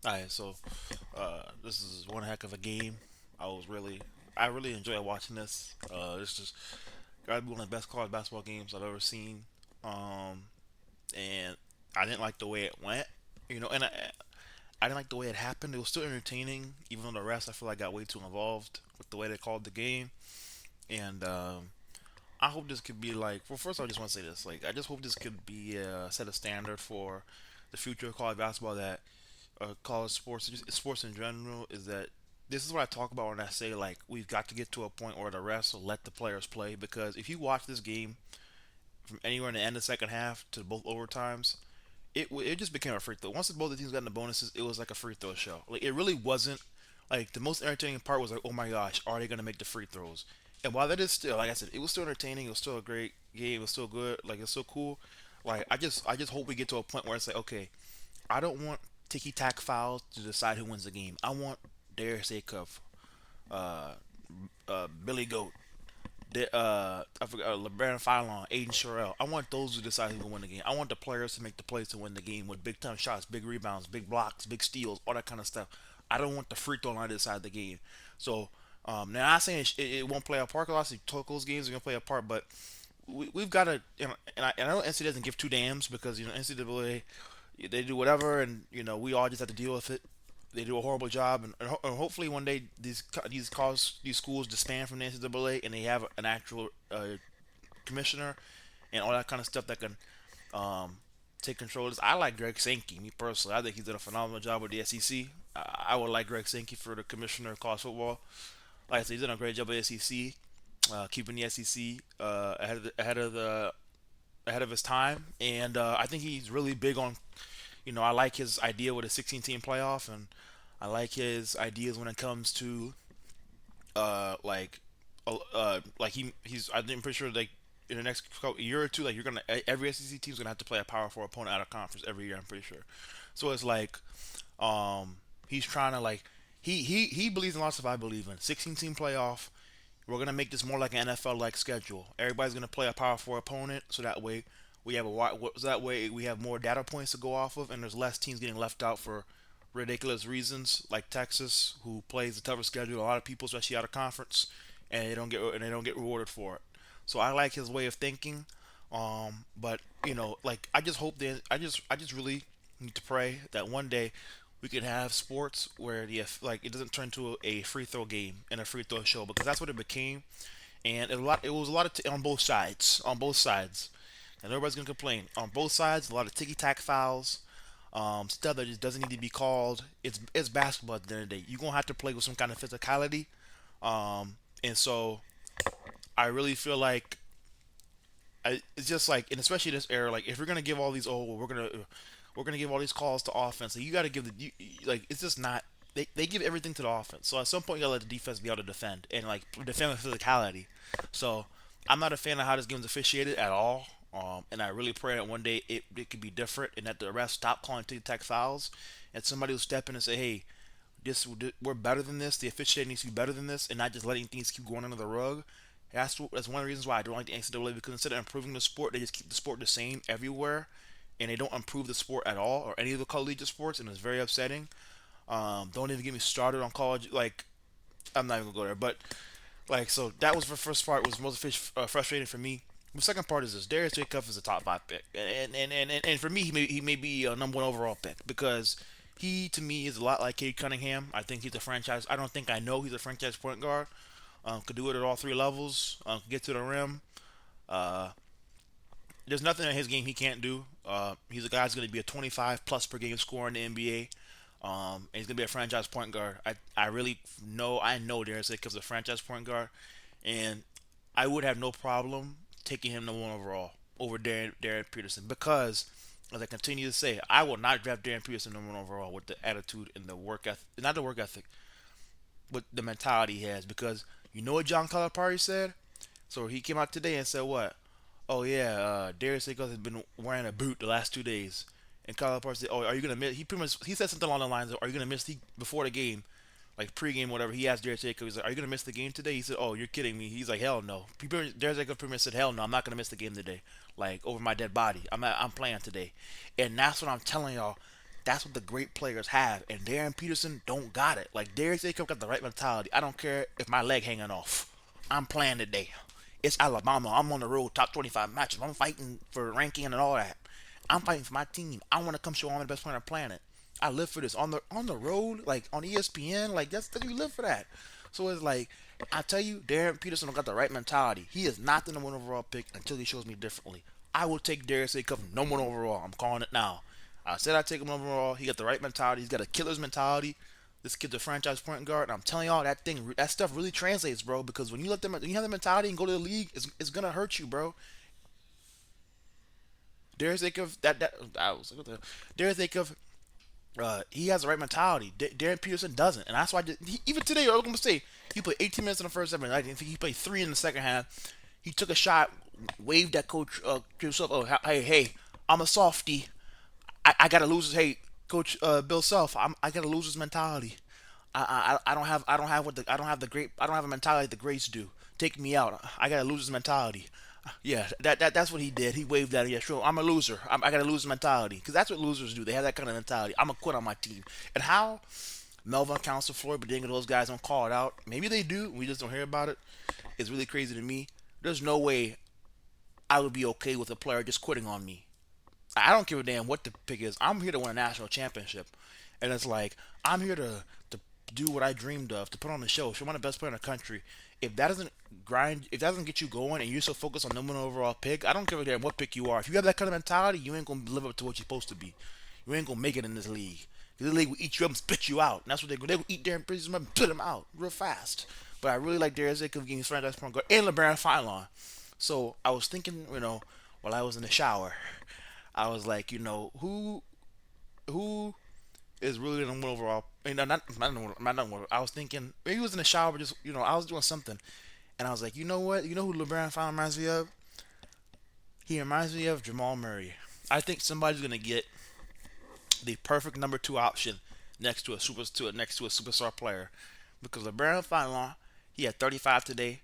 Alright, so this is one heck of a game. I really enjoy watching this. It's just gotta be one of the best college basketball games I've ever seen. Um, and I didn't like the way it went, and I didn't like the way it happened. It was still entertaining, even though the rest I feel like got way too involved with the way they called the game. And I hope this could be like. Well, first I just want to say this. Like, I just hope this could be set a standard for the future of college basketball. That college sports, just sports in general, is that this is what I talk about when I say like we've got to get to a point where the refs will let the players play, because if you watch this game from anywhere in the end of the second half to both overtimes, it just became a free throw. Once both the teams got in the bonuses, it was like a free throw show. Like, it really wasn't like the most entertaining part was like, oh my gosh, are they gonna make the free throws? And while that is still, like I said, it was still entertaining. It was still a great game. It was still good. Like, it's so cool. Like, I just hope we get to a point where it's like, okay, I don't want ticky tack fouls to decide who wins the game. I want Darius Acuff, uh, Billy Goat, I forgot, Labaron, Philon, Aiden Sherrill. I want those to decide who will win the game. I want the players to make the plays to win the game with big time shots, big rebounds, big blocks, big steals, all that kind of stuff. I don't want the free throw line to decide the game. So now I'm not saying it won't play a part. Because obviously, those games are gonna play a part, but we've got to. And I know NCAA doesn't give two dams, because NCAA, they do whatever, and we all just have to deal with it. They do a horrible job, and hopefully one day these schools disband from the NCAA, and they have an actual commissioner and all that kind of stuff that can um, take control of this. I like Greg Sankey, me personally. I think he's done a phenomenal job with the SEC. I would like Greg Sankey for the commissioner of college football. Like I said, he's done a great job with the SEC, keeping the SEC ahead of his time, and I think he's really big on. I like his idea with a 16-team playoff, and I like his ideas when it comes to like like I'm pretty sure like in the next year or two, like, you're gonna every SEC team's gonna have to play a Power Four opponent out of conference every year. I'm pretty sure. So it's like he's trying to like he believes in lots of I believe in 16-team playoff. We're gonna make this more like an NFL like schedule. Everybody's gonna play a Power Four opponent, so that way we have we have more data points to go off of, and there's less teams getting left out for ridiculous reasons, like Texas, who plays a tougher schedule. A lot of people, especially out of conference, and they don't get rewarded for it. So I like his way of thinking. But like, I just hope that I just really need to pray that one day we could have sports where like it doesn't turn into a free throw game and a free throw show, because that's what it became. And it was a lot of on both sides, and everybody's gonna complain on both sides. A lot of ticky tack fouls, stuff that just doesn't need to be called. It's basketball at the end of the day. You're gonna have to play with some kind of physicality, and so I really feel like it's just like, and especially this era, like, if we're gonna give all these, we're gonna give all these calls to offense, like, you got to give like, it's just not. They give everything to the offense. So at some point, you gotta let the defense be able to defend and like defend with physicality. So I'm not a fan of how this game's officiated at all. And I really pray that one day it could be different, and that the refs stop calling ticky tack fouls, and somebody will step in and say, "Hey, we're better than this. The officiating needs to be better than this, and not just letting things keep going under the rug." That's one of the reasons why I don't like the NCAA, because instead of improving the sport, they just keep the sport the same everywhere, and they don't improve the sport at all, or any of the collegiate sports, and it's very upsetting. Don't even get me started on college. Like, I'm not even gonna go there, but like, so that was the first part, was most frustrating for me. The second part is this: Darius Acuff is a top five pick, and for me, he may be a number one overall pick, because he to me is a lot like Cade Cunningham. I think he's a franchise. I don't think I know he's a franchise point guard. Could do it at all three levels. Could get to the rim. Uh, there's nothing in his game he can't do. He's a guy who's going to be a 25 plus per game scorer in the NBA. And he's gonna be a franchise point guard. I really know Darius Acuff's a franchise point guard, and I would have no problem taking him number one overall over Darren Peterson, because, as I continue to say, I will not draft Darren Peterson number one overall with the attitude and the work ethic, not the work ethic, but the mentality he has. Because you know what John Calipari said? So he came out today and said what? Oh yeah, Darius Acuff has been wearing a boot the last 2 days. And Calipari said, "Oh, are you gonna miss?" He pretty much he said something along the lines of, "Are you gonna miss before the game, like pregame, whatever?" He asked Darius Acuff, he's like, "Are you gonna miss the game today?" He said, "Oh, you're kidding me." He's like, "Hell no." Darius Acuff pretty much said, "Hell no, I'm not gonna miss the game today. Like, over my dead body. I'm playing today." And that's what I'm telling y'all. That's what the great players have, and Darren Peterson don't got it. Like Darius Acuff got the right mentality. I don't care if my leg hanging off. I'm playing today. It's Alabama. I'm on the road, top 25 matches. I'm fighting for ranking and all that. I'm fighting for my team. I want to come show I'm the best player on the planet. I live for this on the road, like on ESPN. Like that you live for that. So it's like I tell you, Darren Peterson don't got the right mentality. He is not the number one overall pick until he shows me differently. I will take Darius Acuff number one overall. I'm calling it now. I said I'd take him overall. He got the right mentality. He's got a killer's mentality. This kid's a franchise point guard, and I'm telling y'all that stuff really translates, bro. Because when you have the mentality and go to the league, it's gonna hurt you, bro. Darius Acuff, that was what the, Darius Acuff, he has the right mentality. Darren Peterson doesn't, and that's why even today I was gonna say he played 18 minutes in the first half, and I didn't think he played 3 in the second half. He took a shot, waved at coach to himself. Oh, hey, I'm a softie. I gotta lose his hey coach Bill Self. I gotta lose his mentality. I don't have the great I don't have a mentality the greats do. Take me out. I gotta lose his mentality. Yeah, that's what he did. He waved at it. Yeah, sure. I'm a loser. I gotta lose his mentality because that's what losers do. They have that kind of mentality. I'm gonna quit on my team. And how Melvin Council, Floyd Bedinga, those guys don't call it out. Maybe they do. We just don't hear about it. It's really crazy to me. There's no way I would be okay with a player just quitting on me. I don't give a damn what the pick is. I'm here to win a national championship, and it's like I'm here to do what I dreamed of, to put on the show. Show I'm the best player in the country. If that doesn't get you going, and you're so focused on number one overall pick, I don't give a damn what pick you are. If you have that kind of mentality, you ain't gonna live up to what you're supposed to be. You ain't gonna make it in this league. This league will eat you up and spit you out. And that's what they go. They will eat Darren Peterson up and spit him out real fast. But I really like Darius Acuff getting his franchise point guard and Labaron Philon. So I was thinking, while I was in the shower, I was like, who is really the number one overall. I was thinking maybe he was in the shower, just I was doing something, and I was like, you know what? You know who LeBron Fallon reminds me of? He reminds me of Jamal Murray. I think somebody's gonna get the perfect number two option next to a superstar player, because LeBron Fallon, he had 35 today.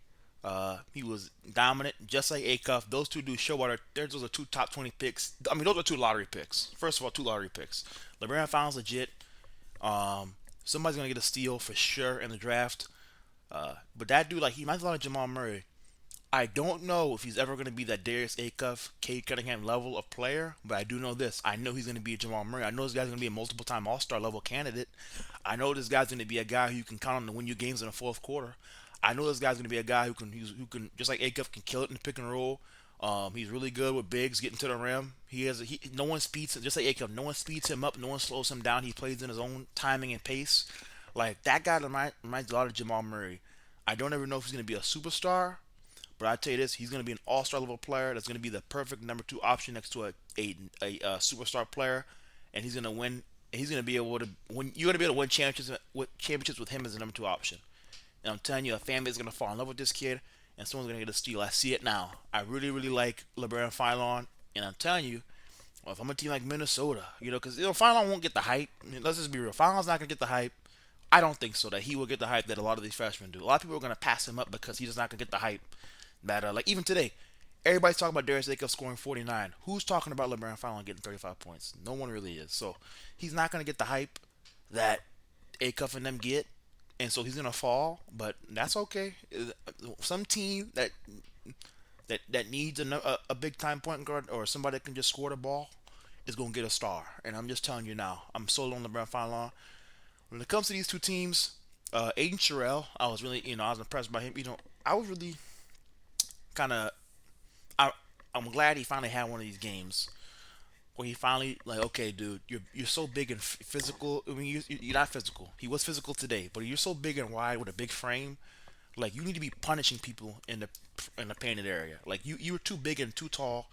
He was dominant, just like Acuff. Those two dudes show what those are two top 20 picks. I mean, those are two lottery picks. First of all, two lottery picks. LeBron Fallon's legit. Somebody's gonna get a steal for sure in the draft. But that dude, like, he might be like Jamal Murray. I don't know if he's ever going to be that Darius Acuff, Cade Cunningham level of player, but I do know this. I know he's going to be a Jamal Murray. I know this guy's going to be a multiple time All Star level candidate. I know this guy's going to be a guy who you can count on to win you games in the fourth quarter. I know this guy's going to be a guy who can just like Acuff can kill it in the pick and roll. He's really good with bigs getting to the rim. No one speeds just like Acuff. No one speeds him up. No one slows him down. He plays in his own timing and pace. Like that guy reminds a lot of Jamal Murray. I don't ever know if he's going to be a superstar, but I tell you this, he's going to be an all-star level player. That's going to be the perfect number two option next to a superstar player, and he's going to win. He's going to be able to win. You're going to be able to win championships with him as the number two option. And I'm telling you, a fan base is going to fall in love with this kid, and someone's going to get a steal. I see it now. I really, really like LeBron Philon, and I'm telling you, well, if I'm a team like Minnesota, because Philon won't get the hype. I mean, let's just be real. Philon's not going to get the hype. I don't think so. That he will get the hype that a lot of these freshmen do. A lot of people are going to pass him up because he's just not going to get the hype that like even today, everybody's talking about Darius Acuff scoring 49. Who's talking about LeBron Fallon getting 35 points? No one really is. So he's not going to get the hype that Acuff and them get, and so he's going to fall. But that's okay. Some team that needs a big time point guard or somebody that can just score the ball is going to get a star. And I'm just telling you now, I'm sold on LeBron Fallon. When it comes to these two teams, Aiden Sherrill, I was really, I was impressed by him. I was really kind of, I'm glad he finally had one of these games where he finally like, okay, dude, you're so big and physical. I mean, you're not physical. He was physical today, but you're so big and wide with a big frame. Like you need to be punishing people in the painted area. Like you're too big and too tall,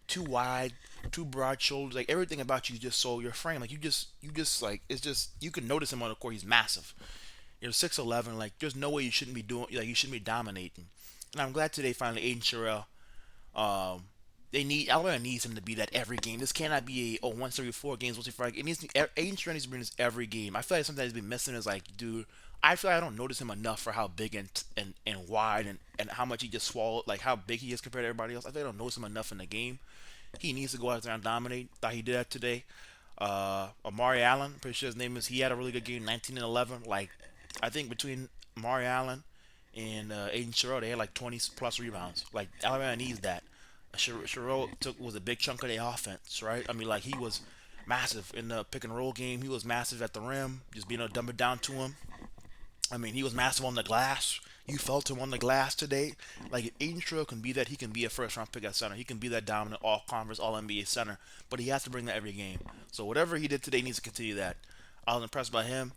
too wide, too broad shoulders. Like everything about you just so your frame. Like you just like it's just you can notice him on the court. He's massive. You're 6'11". Like there's no way you shouldn't be doing. Like you shouldn't be dominating. And I'm glad today finally Aiden Sherrill. Alabama needs him to be that every game. This cannot be a once every 4 games, once every 5 games. Aiden Sherrill needs to bring this every game. I feel like sometimes he's been missing. Is like, dude, I feel like I don't notice him enough for how big and wide and how much he just swallowed, like how big he is compared to everybody else. I feel like I don't notice him enough in the game. He needs to go out there and dominate. Thought he did that today. Amari Allen, pretty sure his name is. He had a really good game, 19 and 11. Like, I think between Amari Allen and Aiden Sherrill, they had like 20 plus rebounds. Like Alabama needs that. Sherrill was a big chunk of their offense, right? I mean, like he was massive in the pick and roll game. He was massive at the rim, just being able to dump it down to him. I mean, he was massive on the glass. You felt him on the glass today. Like if Aiden Sherrill can be that, he can be a first round pick at center. He can be that dominant all conference, all NBA center. But he has to bring that every game. So whatever he did today needs to continue that. I was impressed by him.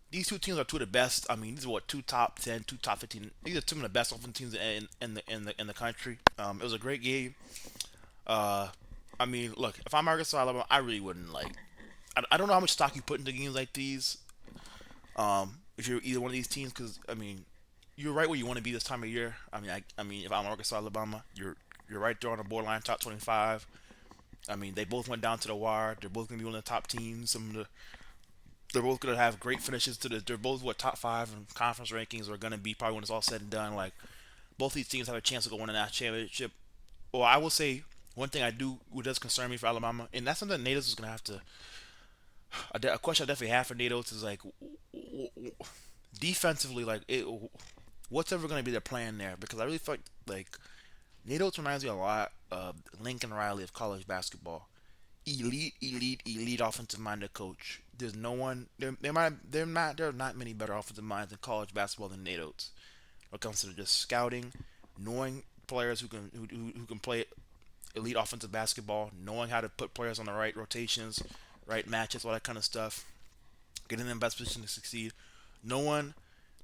These two teams are two of the best. I mean, these are what two top 10, two top 15. These are two of the best offensive teams in the country. It was a great game. Uh, I mean, look, if I'm Arkansas, Alabama, I really wouldn't like. I don't know how much stock you put into games like these. If you're either one of these teams, because I mean, you're right where you want to be this time of year. I mean, if I'm Arkansas, Alabama, you're right there on the borderline, top 25. I mean, they both went down to the wire. They're both gonna be one of the top teams. They're both gonna have great finishes to the. They're both what top five in conference rankings are gonna be probably when it's all said and done. Like both these teams have a chance to go win a national championship. Or I will say one thing I do what does concern me for Alabama, and that's something Natos is gonna have to. A question I definitely have for Natos is like defensively, like what's ever gonna be their plan there? Because I really feel like Natos reminds me a lot of Lincoln Riley of college basketball. Elite offensive minded coach. There's no one there are not many better offensive minds in college basketball than Nate Oates. When it comes to just scouting, knowing players who can play elite offensive basketball, knowing how to put players on the right rotations, right matches, all that kind of stuff, getting them in best position to succeed. No one,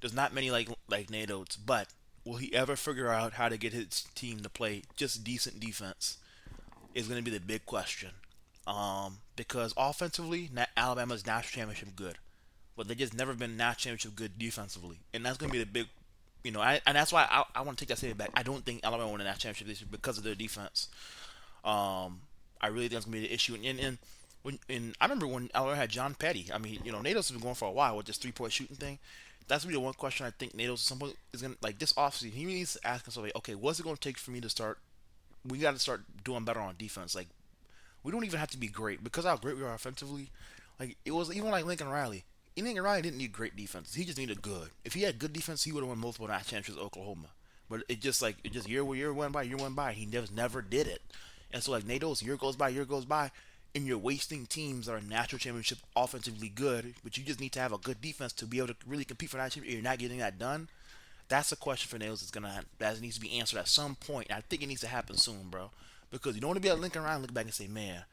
there's not many like Nate Oates, but will he ever figure out how to get his team to play just decent defense? Is going to be the big question. Because offensively, Alabama's national championship good, but they just never been national championship good defensively, and that's going to be the big, and that's why I want to take that statement back. I don't think Alabama won a national championship this year because of their defense. I really think that's going to be the issue, and I remember when Alabama had John Petty. I mean, Natos has been going for a while with this 3-point shooting thing. That's really the one question I think Natos at some point is going to like this offseason. He really needs to ask himself, like, okay, what's it going to take for me to start? We got to start doing better on defense. Like we don't even have to be great because how great we are offensively. Like it was even like Lincoln Riley. Lincoln Riley didn't need great defense. He just needed good. If he had good defense, he would have won multiple national championships at Oklahoma. But it just year went by. He never did it. And so like Nado's year goes by, and you're wasting teams that are natural championship offensively good, but you just need to have a good defense to be able to really compete for that championship. You're not getting that done. That's a question for Nails that needs to be answered at some point. I think it needs to happen soon, bro. Because you don't want to be at Lincoln Ryan look back and say, man,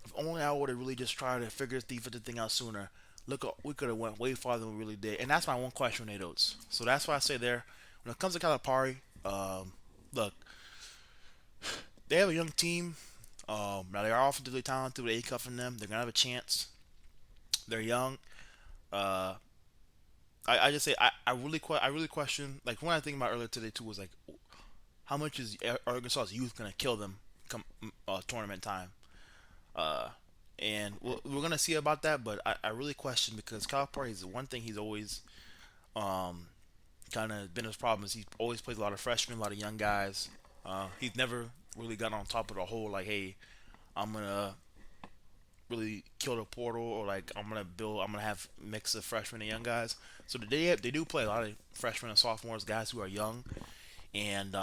if only I would have really just tried to figure this defensive thing out sooner. Look, we could have went way farther than we really did. And that's my one question with Nate Oates. So that's why I say there, when it comes to Calipari, look, they have a young team. Now they are offensively talented with Acuff in them. They're gonna have a chance. They're young. Uh, I just say I really question like one I think about earlier today too was like how much is Arkansas's youth gonna kill them come tournament time. Uh, and we're gonna see about that, but I really question because Calipari is one thing he's always um, kind of been his problem is he always plays a lot of freshmen, a lot of young guys. He's never really gotten on top of the whole like, hey, I'm gonna really kill the portal or like I'm gonna have mix of freshmen and young guys. So they do play a lot of freshmen and sophomores, guys who are young, and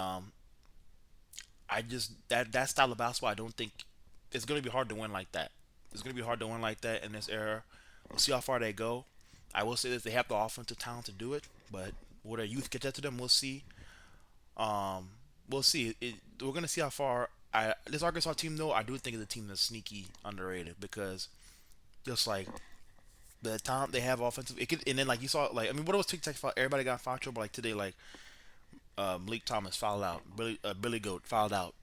I just that style of basketball I don't think it's gonna be hard to win like that. It's gonna be hard to win like that in this era. We'll see how far they go. I will say that they have the offensive talent to do it, but will their youth get that to them? We'll see. Um, we'll see. We're gonna see how far. This Arkansas team though, I do think it's a team that's sneaky underrated because just like the talent they have offensive, it could, and then like you saw, like I mean, what was Tic Tac foul? Everybody got foul trouble like today, like Malik Thomas fouled out, Billy Goat fouled out.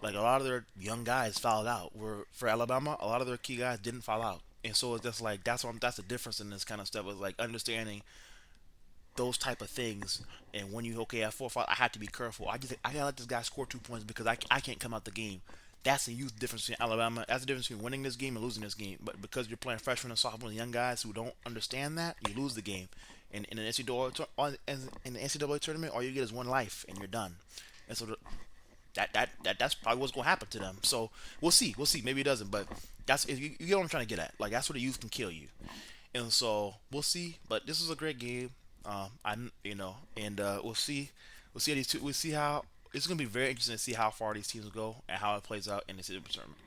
Like a lot of their young guys fouled out. Where for Alabama, a lot of their key guys didn't foul out, and so it's just like that's the difference in this kind of stuff. Is like understanding those type of things. And when you okay at 4 5, I have to be careful. I gotta let this guy score 2 points because I can't come out the game. That's the huge difference in Alabama. That's the difference between winning this game and losing this game. But because you're playing freshmen and sophomore and young guys who don't understand that, you lose the game. And in the NCAA tournament, all you get is one life and you're done. And so that's probably what's gonna happen to them. So we'll see. We'll see. Maybe it doesn't, but that's you get what I'm trying to get at. Like that's what the youth can kill you. And so we'll see. But this is a great game. And we'll see. We'll see how these two. We'll see how it's gonna be very interesting to see how far these teams will go and how it plays out in this tournament.